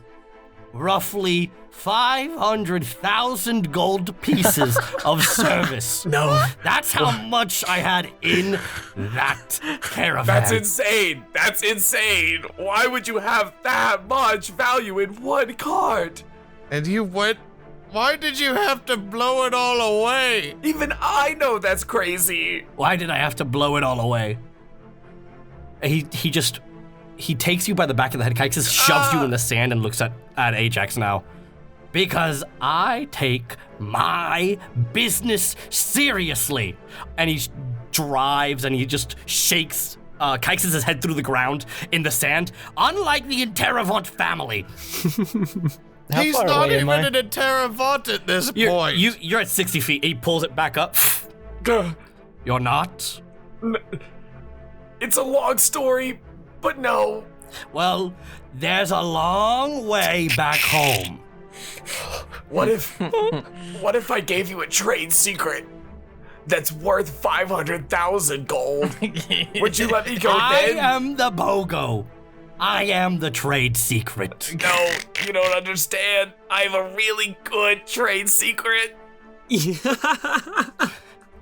roughly 500,000 gold pieces of service. No. That's how much I had in that caravan. That's insane. That's insane. Why would you have that much value in one card? And you went. Why did you have to blow it all away? Even I know that's crazy. Why did I have to blow it all away? He takes you by the back of the head. Kaixus shoves you in the sand and looks at Ajax now. Because I take my business seriously. And he drives and he just shakes Kaixus' head through the ground in the sand. Unlike the Interravant family. How He's far not away even am I? an Interravant at this point. You're at 60 feet. He pulls it back up. You're not? It's a long story, but no. Well, there's a long way back home. What if I gave you a trade secret that's worth 500,000 gold? Would you let me go I then? am the Bogo. I am the trade secret. No, you don't understand. I have a really good trade secret.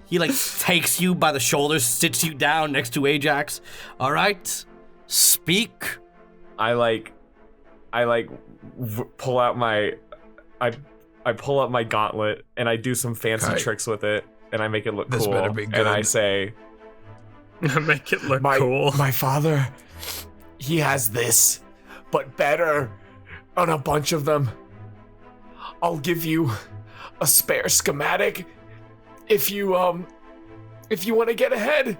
He takes you by the shoulders, sits you down next to Ajax. All right, speak. I pull out my, I pull up my gauntlet and I do some fancy Okay. tricks with it and I make it look This cool. better be And I good. say, Make it look my cool. my father, he has this, but better, on a bunch of them. I'll give you a spare schematic if you want to get ahead.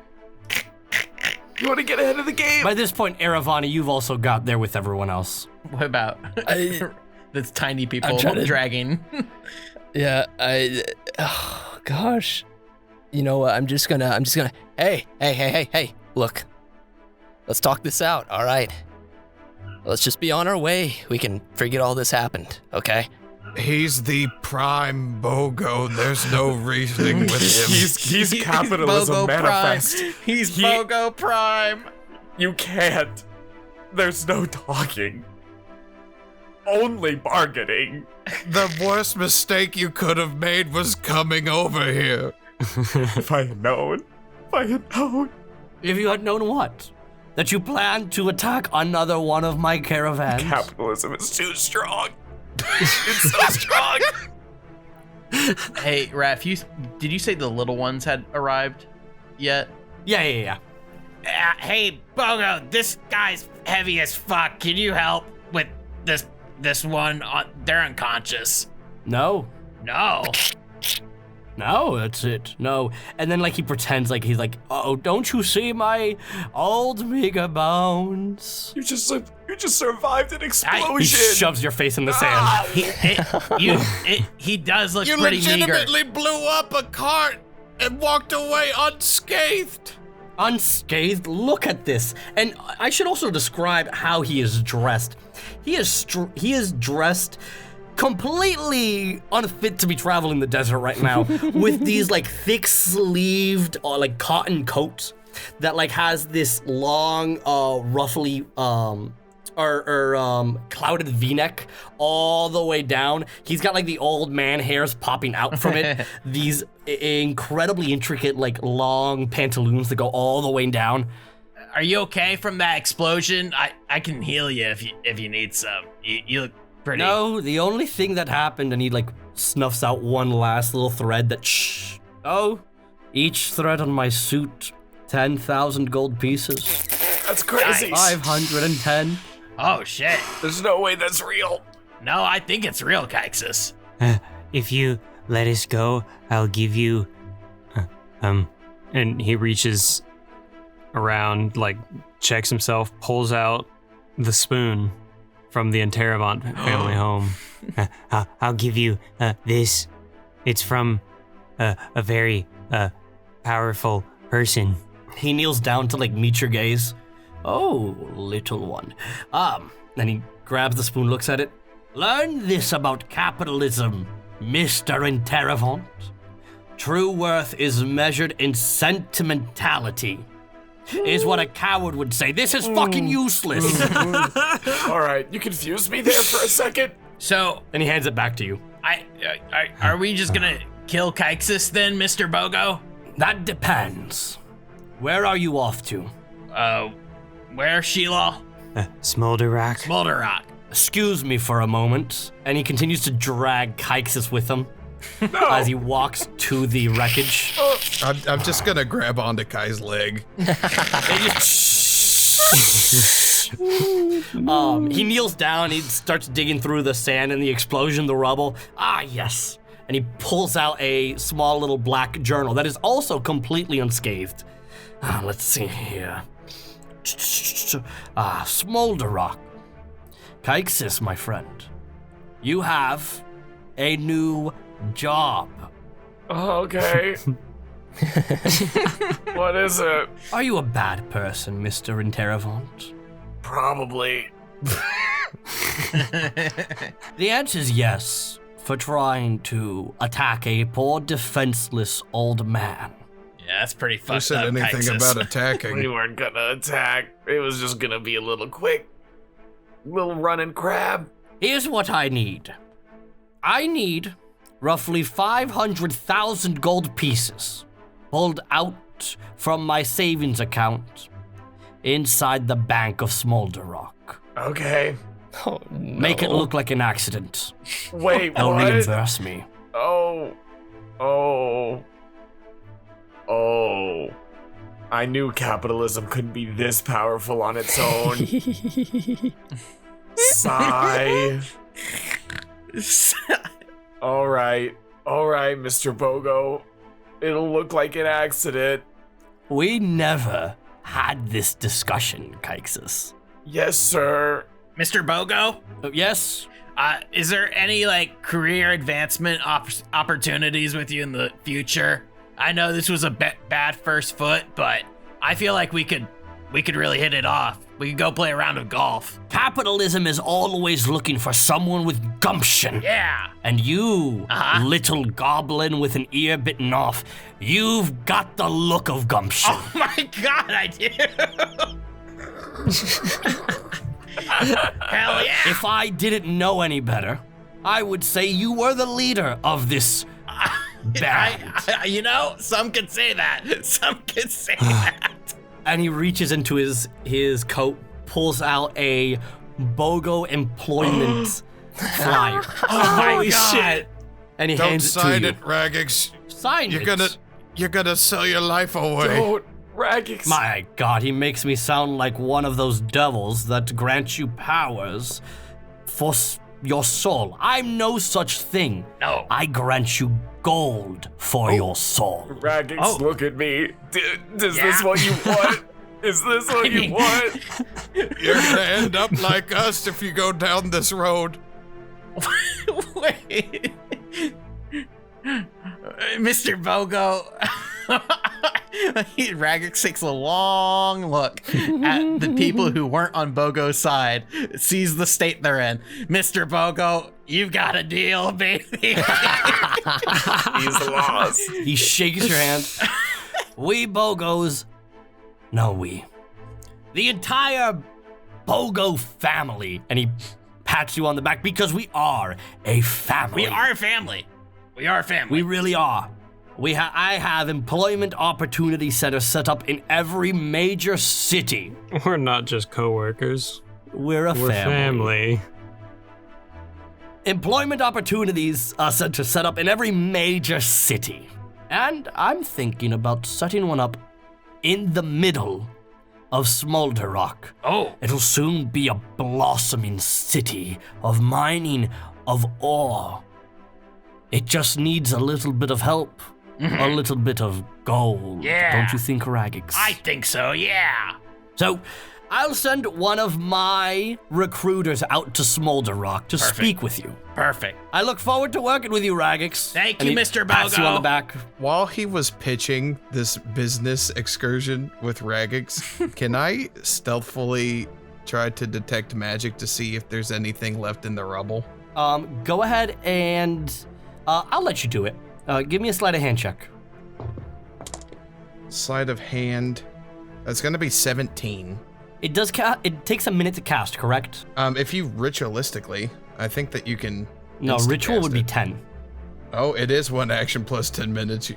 You want to get ahead of the game. By this point, Aaravani, you've also got there with everyone else. What about that's tiny people I'm trying to- dragging? Yeah, oh gosh. You know what? I'm just gonna. Hey! Look, let's talk this out. All right. Let's just be on our way. We can forget all this happened. Okay. He's the prime Bogo. There's no reasoning with him. He's capitalism Bogo manifest. Prime. He's He- Bogo Prime. You can't. There's no talking. Only bargaining. The worst mistake you could have made was coming over here. If I had known. If you had known what? that you plan to attack another one of my caravans? Capitalism is too strong. It's so strong. Hey, Raph, did you say the little ones had arrived yet? Yeah. Hey, Bogo, this guy's heavy as fuck. Can you help with this one? They're unconscious. No, that's it. No. And then he pretends like he's like, oh, don't you see my old meager bones? You just survived an explosion. He shoves your face in the sand. He does look You pretty meager. legitimately blew up a cart and walked away unscathed. Unscathed? Look at this. And I should also describe how he is dressed. He is dressed completely unfit to be traveling the desert right now with these thick-sleeved cotton coats that has this long roughly clouded v-neck all the way down. He's got the old man hairs popping out from it. These incredibly intricate long pantaloons that go all the way down. Are you okay from that explosion? I can heal you if you need some. You look pretty. No, the only thing that happened, and he snuffs out one last little thread that each thread on my suit, 10,000 gold pieces. That's crazy. 510. Oh shit. There's no way that's real. No, I think it's real, Kaixus. If you let us go, I'll give you, And he reaches around, checks himself, pulls out the spoon from the Aaravani family home. I'll give you this. It's from a very powerful person. He kneels down to meet your gaze. Oh, little one. Then he grabs the spoon, looks at it. Learn this about capitalism, Mr. Aaravani. True worth is measured in sentimentality, is what a coward would say. This is fucking useless. All right, you confused me there for a second. So, and he hands it back to you. Are we just gonna kill Kaixus then, Mr. Bogo? That depends. Where are you off to? Where, Sheelal? Smolder Rock. Smolder Rock. Excuse me for a moment. And he continues to drag Kaixus with him as he walks to the wreckage. I'm just gonna grab onto Kai's leg. He kneels down, he starts digging through the sand and the explosion, the rubble. Ah, yes. And he pulls out a small little black journal that is also completely unscathed. Let's see here. Smolder Rock. Kaixus, my friend. You have a new job. Okay. What is it? Are you a bad person, Mr. Aaravani? Probably. The answer is yes, for trying to attack a poor defenseless old man. Yeah, that's pretty fucked up, Who said anything Kaixus. about We attacking? weren't gonna attack. It was just gonna be a little quick. Little running crab. Here's what I need. I need roughly 500,000 gold pieces pulled out from my savings account inside the bank of Smolder Rock. Okay. Oh, no. Make it look like an accident. Wait, They'll what? reimburse me. Oh. I knew capitalism couldn't be this powerful on its own. Sigh. All right, Mr. Bogo. It'll look like an accident. We never had this discussion, Kaixus. Yes, sir. Mr. Bogo? Yes? Is there any career advancement opportunities with you in the future? I know this was a bad first foot, but I feel like we could really hit it off. We could go play a round of golf. Capitalism is always looking for someone with gumption. Yeah. And you, little goblin with an ear bitten off, you've got the look of gumption. Oh my god, I do. Hell yeah. If I didn't know any better, I would say you were the leader of this band. Some could say that. Some could say that. And he reaches into his coat, pulls out a Bogo employment flyer. Holy shit! And he Don't hands it to sign you. it, Raggax. Sign it. You're gonna sell your life away. Don't, Raggax. My God, he makes me sound like one of those devils that grant you powers for your soul. I'm no such thing. No. I grant you gold for your soul. Raggax, look at me. Is this what you want? Is this what you want? You're gonna end up like us if you go down this road. Wait. Mr. Bogo. Raggax takes a long look at the people who weren't on Bogo's side, sees the state they're in. Mr. Bogo, you've got a deal, baby. He's lost. He shakes your hand. We Bogos, no we. The entire Bogo family. And he pats you on the back because we are a family. We are a family. We are a family. We really are. I have employment opportunity centers set up in every major city. We're not just co-workers. We're a We're family. Employment opportunities centers set up in every major city. And I'm thinking about setting one up in the middle of Smolder Rock. Oh. It'll soon be a blossoming city of mining of ore. It just needs a little bit of help. A little bit of gold. Yeah. Don't you think, Raggax? I think so, yeah. So, I'll send one of my recruiters out to Smolder Rock to speak with you. Perfect. I look forward to working with you, Raggax. Thank And you, he Mr. pats you on the Bogo. back. While he was pitching this business excursion with Raggax, can I stealthily try to detect magic to see if there's anything left in the rubble? Go ahead and I'll let you do it. Give me a sleight of hand check. Sleight of hand. That's gonna be 17. It does. It takes a minute to cast, correct? If you ritualistically, I think that you can. No, instant ritual cast would be it. 10. Oh, it is one action plus 10 minutes.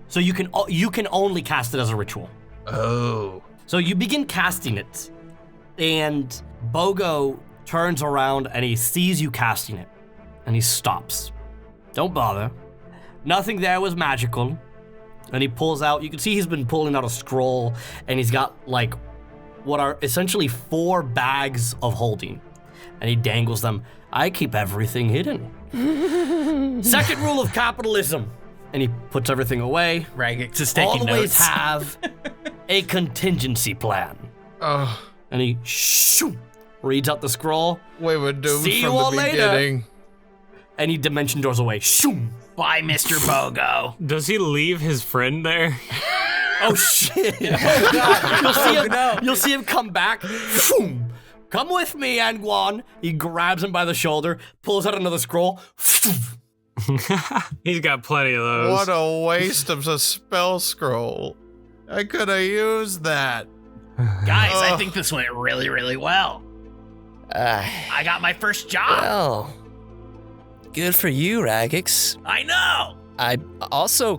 So you can only cast it as a ritual. Oh. So you begin casting it, and Bogo turns around and he sees you casting it, and he stops. Don't bother. Nothing there was magical. And he pulls out, you can see he's been pulling out a scroll, and he's got like what are essentially 4 bags of holding. And he dangles them. I keep everything hidden. Second rule of capitalism. And he puts everything away. Raggax is taking Always notes. have a contingency plan. Oh, And he reads out the scroll, we were doomed See you from all the later. beginning. and he dimension doors away. Bye, Mr. Bogo. Does he leave his friend there? Oh shit! You'll see him come back. Come with me, Anguan. He grabs him by the shoulder, pulls out another scroll. He's got plenty of those. What a waste of a spell scroll. I could have used that. Guys, I Ugh. think this went really, really well. I got my first job. Well, good for you, Raggax. I know.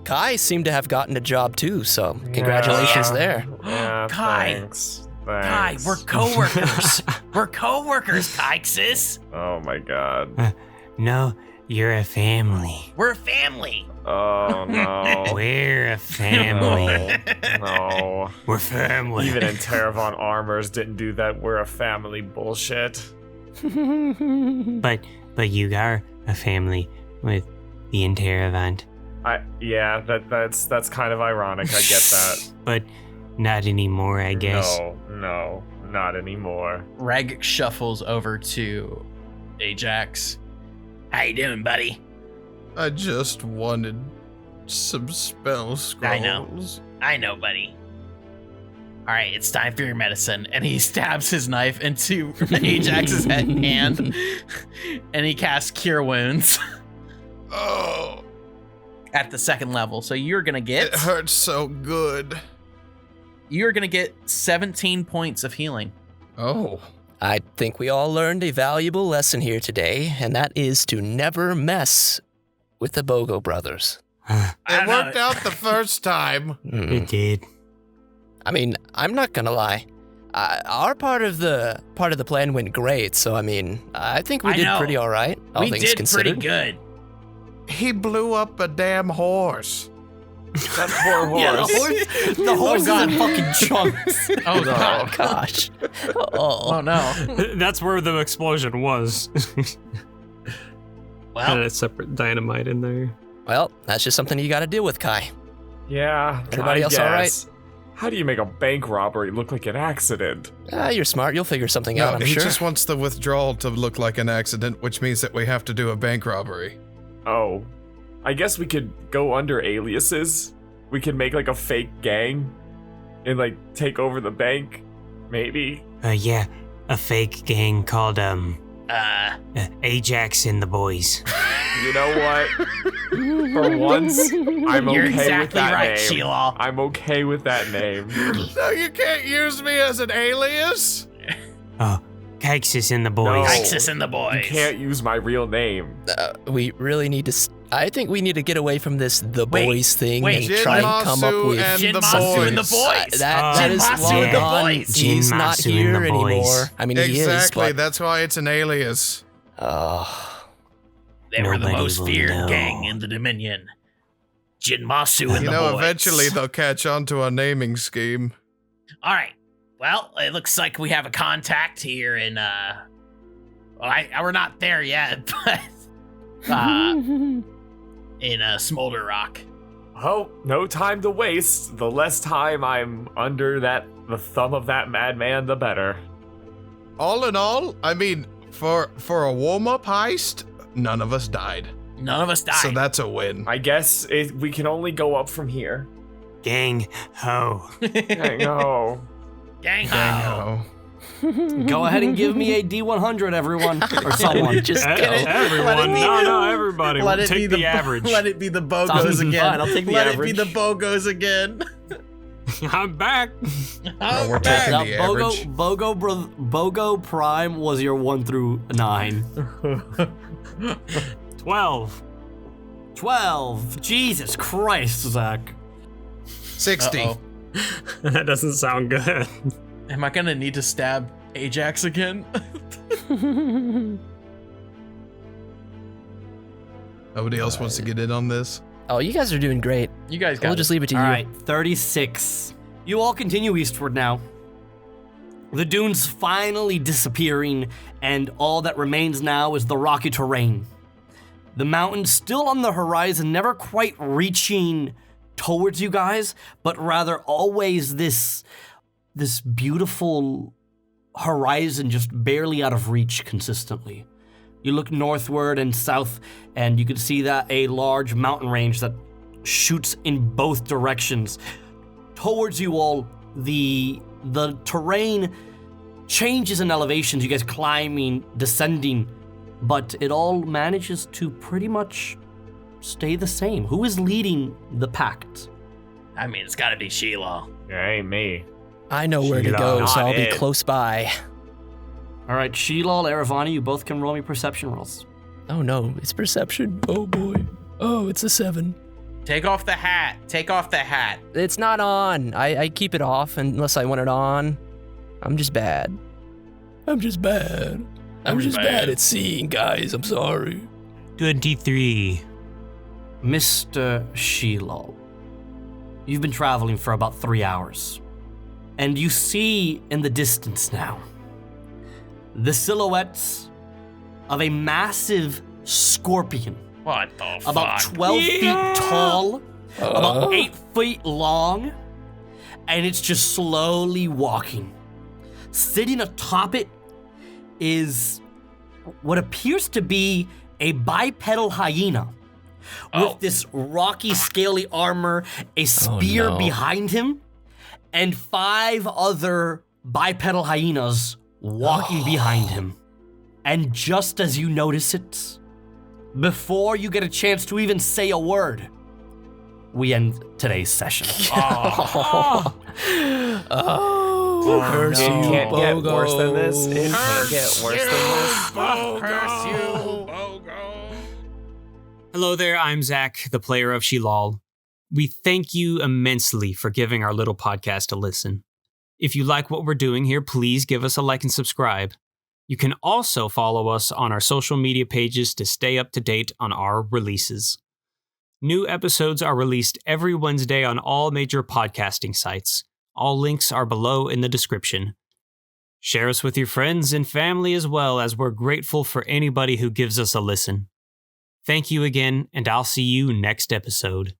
Kai seemed to have gotten a job too, so congratulations there. Yeah, Kai. thanks. Kai, Thanks. we're coworkers. We're coworkers, Kaixus. Oh my god. No, you're a family. We're a family. Oh no. We're a family. No. We're family. Even in Aaravani armors didn't do that. We're a family bullshit. but you are a family with the Aaravani. Yeah, that's kind of ironic. I get that. But not anymore, I guess. No, not anymore. Raggax shuffles over to Ajax. How you doing, buddy? I just wanted some spell scrolls. I know, buddy. All right, it's time for your medicine. And he stabs his knife into Ajax's hand, and he casts Cure Wounds Oh, at the 2nd level. So you're gonna get it hurts so good. 17 points of healing. Oh. I think we all learned a valuable lesson here today, and that is to never mess with the Bogo brothers. It worked out the first time. It did. I mean, I'm not gonna lie. Our part of the plan went great, so I mean, I think we did pretty all right. All we things did considered. pretty good. He blew up a damn horse. That poor horse. Yeah, the horse is in fucking chunks. Oh god. Gosh. Oh no. That's where the explosion was. Well, Had a separate dynamite in there. Well, that's just something you got to deal with, Kai. Yeah. Everybody I else all right? guess. How do you make a bank robbery look like an accident? You're smart. You'll figure something No, out, I'm he sure. just wants the withdrawal to look like an accident, which means that we have to do a bank robbery. Oh. I guess we could go under aliases. We could make like a fake gang and like take over the bank. Maybe. Yeah, a fake gang called, Ajax and the Boys. You know what? For once, I'm you're okay with exactly that right, name. Sheelal. I'm okay with that name. No, you can't use me as an alias. Oh, Kaixus and the Boys. Kaixus and the boys. You can't use my real name. We really need to. I think we need to get away from this the Wait, boys thing wait, and try and come up Jinmasu with and the Jinmasu and the boys. boys. that is Jinmasu long and the gone. boys. He's not Jinmasu and here the boys. anymore. I mean, he is, Exactly, but that's why it's an alias. They were the Nobody most will feared know. gang in the Dominion. Jinmasu and You the know, boys. eventually they'll catch on to our naming scheme. All right. Well, it looks like we have a contact here in we're not there yet, but in Smolder Rock. Oh, no time to waste. The less time I'm under the thumb of that madman, the better. All in all, I mean, for a warm-up heist, none of us died. None of us died. So that's a win. I guess we can only go up from here. Gang ho. I know. Gang Dang ho. ho. Go ahead and give me a D100, everyone, or someone. just get it. Everyone, no, everybody. Let it Take be the average. Let it be the Bogos Sounds again. fine, I'll take the Let average. it be the Bogos again. I'm back. Oh, we're taking Now, the Bogo, average. Bogo Prime was your 1 through 9. 12. 12. Jesus Christ, Zach. 60. Uh-oh. That doesn't sound good. Am I gonna need to stab Ajax again? Nobody else wants to get in on this? Oh, you guys are doing great. You guys got We'll it. just leave it to All you. right, 36. You all continue eastward now. The dunes finally disappearing, and all that remains now is the rocky terrain. The mountains still on the horizon, never quite reaching towards you guys, but rather always this beautiful horizon just barely out of reach consistently. You look northward and south, and you can see that a large mountain range that shoots in both directions. Towards you all, the terrain changes in elevations, you guys climbing, descending, but it all manages to pretty much stay the same. Who is leading the pact? I mean, it's gotta be Sheelal. It ain't me. I know where to Sheelal, go, so not I'll be it. close by. All right, Sheelal, Aaravani, you both can roll me perception rolls. Oh no, it's perception. Oh boy. Oh, it's a 7. Take off the hat. Take off the hat. It's not on. I keep it off unless I want it on. I'm just bad. I'm just bad. I'm just bad at seeing, guys. I'm sorry. 23. Mr. Sheelal, you've been traveling for about 3 hours, and you see in the distance now the silhouettes of a massive scorpion, What the fuck? about 12 feet tall, about 8 feet long, and it's just slowly walking. Sitting atop it is what appears to be a bipedal hyena with this rocky, scaly armor, a spear no. behind him, and 5 other bipedal hyenas walking behind him. And just as you notice it, before you get a chance to even say a word, we end today's session. Curse It you, can't get Bogo. worse than this. It can't get worse than this. Curse you, Bogo. Hello there, I'm Zach, the player of Sheelal. We thank you immensely for giving our little podcast a listen. If you like what we're doing here, please give us a like and subscribe. You can also follow us on our social media pages to stay up to date on our releases. New episodes are released every Wednesday on all major podcasting sites. All links are below in the description. Share us with your friends and family as well, as we're grateful for anybody who gives us a listen. Thank you again, and I'll see you next episode.